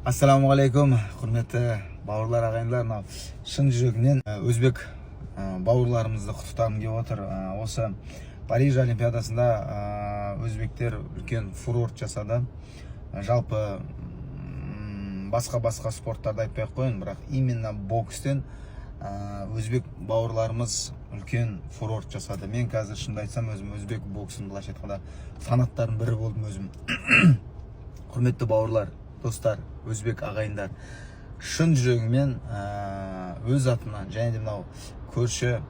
Ассаламуалейкум, құрметті бауырлар, ағайындар. Шын жүрегімнен өзбек бауырларымызды құттықтағым келіп отыр. Осы Париж Олимпиадасында өзбектер үлкен фурор жасады. Жалпы басқа спорттарды айтпай-ақ қояйын, бірақ именно бокстен өзбек бауырларымыз үлкен фурор жасады. Мен қазір шынды айтсам, өзім өзбек боксын былайша айтқанда фанаттардың бірі болдым өзім. Құрметті бауырлар, достар, өзбек ағайындар, шын жүрегіммен өз атымнан және де мынау көрші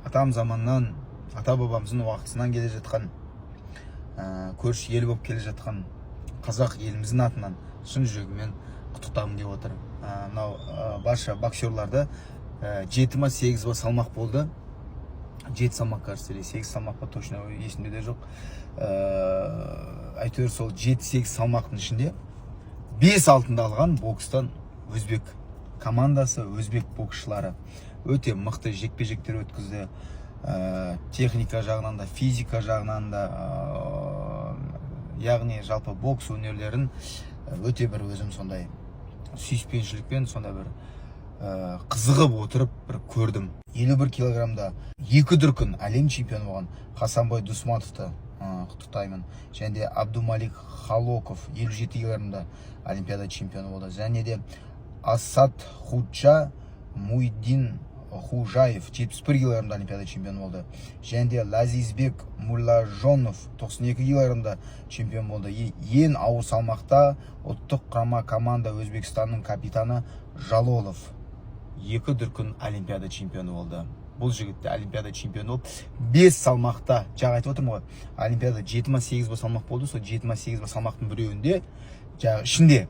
атам заманнан, ата бабамыздың уақытысынан келе жатқан көрші ел болып келе жатқан қазақ еліміздің атынан шын жүрегіммен құттықтағым келіп отыр. Мынау барша боксерларды 7-8 салмақ болды. 7 салмақ, кажется, 8 салмақ па, точно есімде де жоқ. Әйтеуір сол 7-8 салмақтың ішінде 5 алтынды алған бокстан өзбек командасы, өзбек боксшылары өте мықты жекпе-жектер өткізді. Техника жағынан да, физика жағынан да, яғни жалпы бокс өнерлерін өте бір өзім сондай сүйіспеншілікпен, сондай бір қызығып отырып бір көрдім. 51 килограммда 2 дүркін әлем чемпионы болған Хасанбой Дусматовты құттықтаймын. Және де Абдумалик Халоков 57 килограммда олимпиада чемпионы болды. Және де Асад Худжа Муйдин Хужаев 71 килограммда олимпиада чемпионы болды. Және де Лазизбек Муллажонов 92 килограммда чемпион болды. Ең ауыр салмақта ұлттық құрама команда Өзбекстанның капитаны Жалолов 2 дүркін олимпиада чемпионы болды. Бұл жігітті олимпиада чемпионы болып 5 салмақта, жаңа айтып отырмын ғой, олимпиада 7-8 салмақ болды. Сол 7-8 салмақтың біреуінде ішінде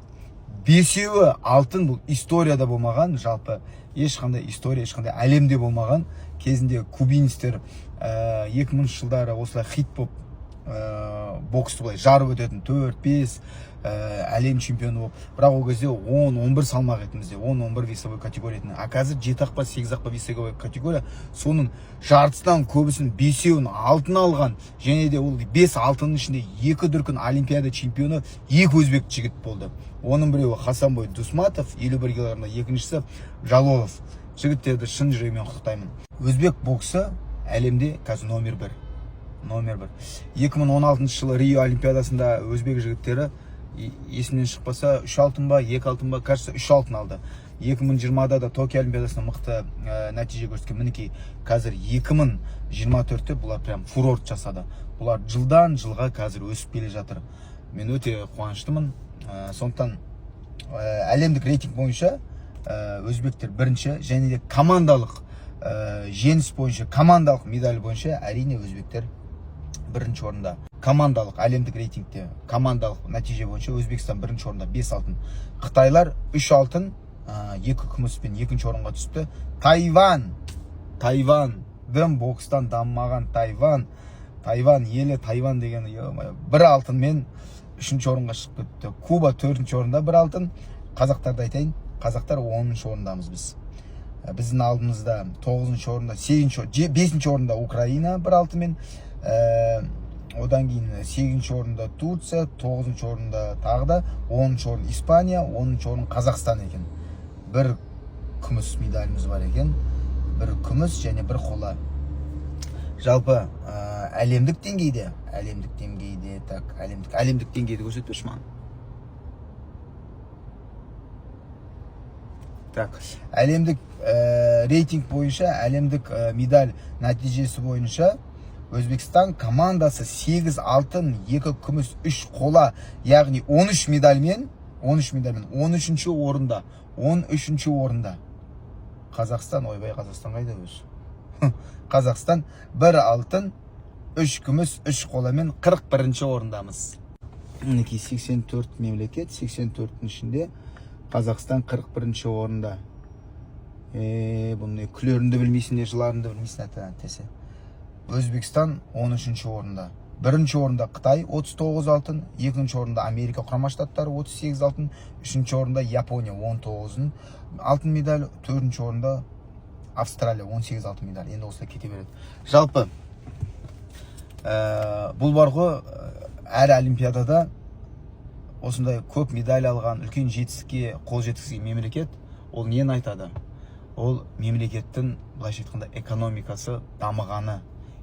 5-еуі алтын. Бұл историяда болмаған, жалпы ешқандай история, ешқандай әлемде болмаған. Кезінде кубинистер 2000 жылдары осылай хит болып боксты былай жарып өтетін 4-5 әлем чемпионы болып, бірақ ол кезде 10-11 салмақ етімізде, 10-11 весовой категория етін. А қазір 7-ақ 8-ақ весовой категория, соның жартысынан көбісін 5-еуін алтын алған. Және де ол 5 алтынның ішінде 2 дүркін олимпиада чемпионы 2 өзбек жігіт болды. Оның біреуі Хасанбой Дусматов 51 килограммда, екіншісі Жалолов. Жігіттерді шын жүрегіммен құттықтаймын. Өзбек боксы әлемде қазір номер 1. 2016 жылы Рио олимпиадасында өзбек жігіттері есімнен шықпаса 3 алтын ба, 2 алтын ба, кажется 3 алтын алды. 2020-да да Токио олимпиадасында мықты нәтиже көрсеткен. Мінекей қазір 2024-те бұлар прям фурор жасады. Бұлар жылдан жылға қазір өсіп келе жатыр. Мен өте қуаныштымын. Сондықтан әлемдік рейтинг бойынша өзбектер бірінші, және де командалық жеңіс бойынша, командалық медаль бойынша әрине өзбектер бірінші орында. Командалық әлемдік рейтингте, командалық нәтиже бойынша Өзбекстан бірінші орында 5 алтын. Қытайлар 3 алтын, 2 күміспен екінші орынға түсті. Тайван бокстан дамымаған Тайван елі, Тайван деген 1 алтынмен 3-ші орынға шығып кетті. Куба 4-ші орында 1 алтын. Қазақтарды айтайын, қазақтар 10-ші орындамыз біз. Біздің алдымызда 9-ші орында, 5-ші орында Украина 1 алтынмен, одан кейін 8-ші орында Турция, 9-ші орында тағы да, 10-ші орын Испания, 10-ші орын Қазақстан екен. 1 күміс медаліміз бар екен, 1 күміс және 1 қола. Жалпы әлемдік деңгейде көрсетпеші маған. Әлемдік рейтинг бойынша, әлемдік медаль нәтижесі бойынша Өзбекстан командасы 8 алтын, 2 күміс, 3 қола, яғни 13 медальмен 13-ші орында. 13-ші орында. Қазақстан, ойбай, Қазақстан қайда өз? Қазақстан 1 алтын, 3 күміс, 3 қоламен 41-ші орындамыз. Мінекей 84 мемлекет, 84-дің ішінде Қазақстан 41-ші орында. Бұны күлерінді білмейсің, жыларынды білмейсің әтесі. Өзбекстан 13-ші орында. 1-ші орында Қытай 39 алтын, 2-ші орында Америка құрама штаттары 38 алтын, 3-ші орында Япония 19 алтын медаль, 4-ші орында Австралия 18 алтын медаль. Енді осылай кете береді. Жалпы бұл бар ғой, әр олимпиадада осындай көп медаль алған, үлкен жетістікке қол жеткізген мемлекет, ол нені айтады? Ол мемлекеттің, былайша айтқанда, экономикасы дамығаны,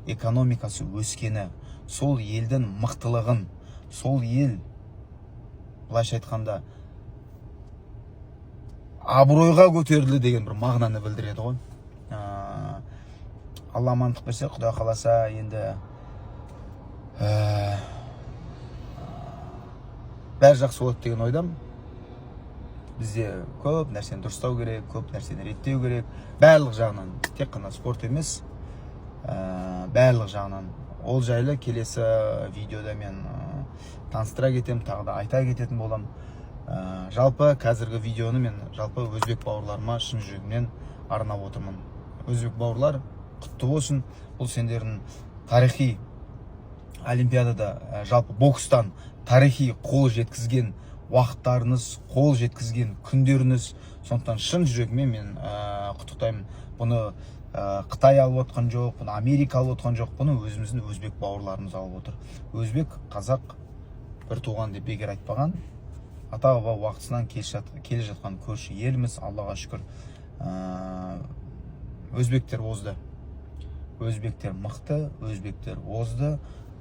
экономикасы өскені, сол елдің мықтылығын, сол ел, былайша айтқанда, абыройға көтерілді деген бір мағынаны білдіреді ғой. Алла амандық берсе, Құда қаласа, енді бәрі жақсы болады деген ойдам. Бізде көп нәрсені дұрыстау керек, көп нәрсені реттеу керек. Барлық жағынан, тек қана спорт емес, барлық жағынан. Ол жайлы келесі видеода мен таныстыра кетем, тағы да айта кететін болам. Жалпы қазіргі видеоны мен жалпы өзбек бауырларыма шын жүрегімнен арнап отырмын. Өзбек бауырлар, құтты болсын. Бұл сендердің тарихи олимпиадада, жалпы бокстан тарихи қол жеткізген уақыттарыңыз, қол жеткізген күндеріңіз. Сондықтан шын жүрегіммен мен құттықтаймын. Бұны Қытай алып отқан жоқ, бұны Америка алып отқан жоқ, бұны өзіміздің өзбек бауырларымыз алып отыр. Өзбек, қазақ бір туған деп бекер айтпаған. Ата-баба уақытысынан келе жатқан көрші еліміз, Аллаға шүкір. Өзбектер озды. Өзбектер мықты, өзбектер озды.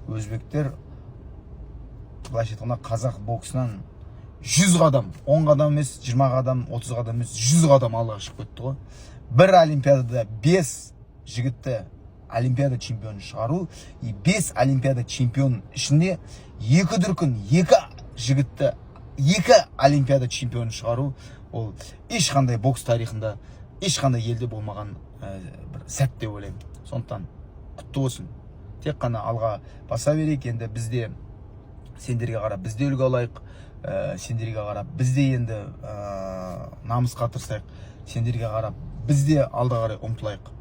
Өзбектер, былайша айтқанда, қазақ боксынан 100 қадам, 10 қадам емес, 20 қадам, 30 қадам емес, 100 қадам алға шығып кетті ғой. Бір олимпиадада 5 жігітті олимпиада чемпионы шығару, 5 олимпиада чемпионы ішінде 2 дүркін 2 жігітті 2 олимпиада чемпионы шығару, ол ешқандай бокс тарихында, ешқандай елде болмаған бір сәт деп ойлаймын. Сондықтан құтты болсын. Тек қана алға баса берейік. Енді бізде сендерге қарап бізде үлгі алайық, сендерге қарап бізде енді намысқа тырысайық, сендерге қарап бізде алда қарай ұмтылайық.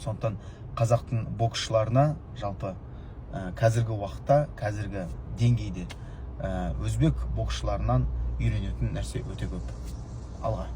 Сондықтан қазақтың боксшыларына жалпы қазіргі уақытта, қазіргі деңгейде өзбек боксшыларынан үйренетін нәрсе өте көп. Алға.